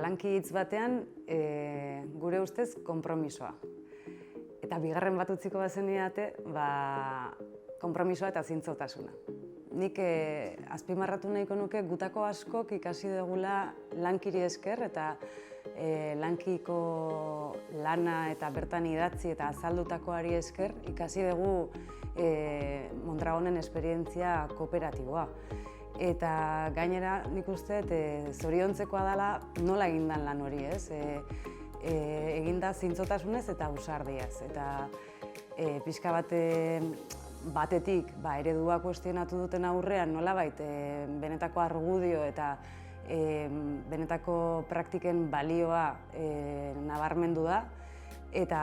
lanki hitz batean, gure ustez, konpromisoa. Eta bigarren bat utziko bazeniate, konpromisoa eta zintzotasuna. Nik azpimarratu nahiko nuke gutako askok ikasi dugula lankiri esker eta lankiko lana eta bertan idatzi eta azaldutakoari esker ikasi dugu Mondragonen esperientzia kooperatiboa. Eta gainera nik uste zoriontzekoa dela nola egindan lan hori, ez? Eginda zintzotasunez eta ausardiaz. Eta pixka batetik eredua kuestionatu duten aurrean nolabait benetako argudio eta benetako praktiken balioa nabarmendu da. Eta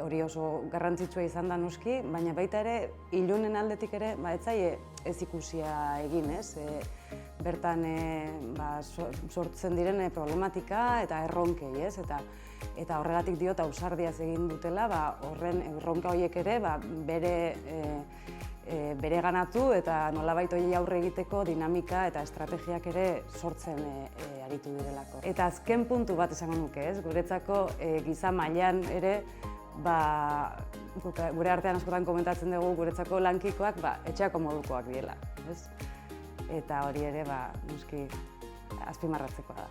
hori oso garrantzitsua izan da noski, baina baita ere, ilunen aldetik ere, ez zaie ez ikusia egin, ez? Bertan sortzen diren problematika eta erronkei, ez? Eta horregatik diot ausardiaz egin dutela, horren erronka horiek ere bere ganatu eta nolabait hori aurre egiteko dinamika eta estrategiak ere sortzen aritu direlako. Eta azken puntu bat esango nuke, ez? Guretzako giza mailan ere, gure artean askotan komentatzen dugu guretzako lankikoak etxeako modukoak direla, ez? Eta hori ere, noski, azpimarratzekoa da.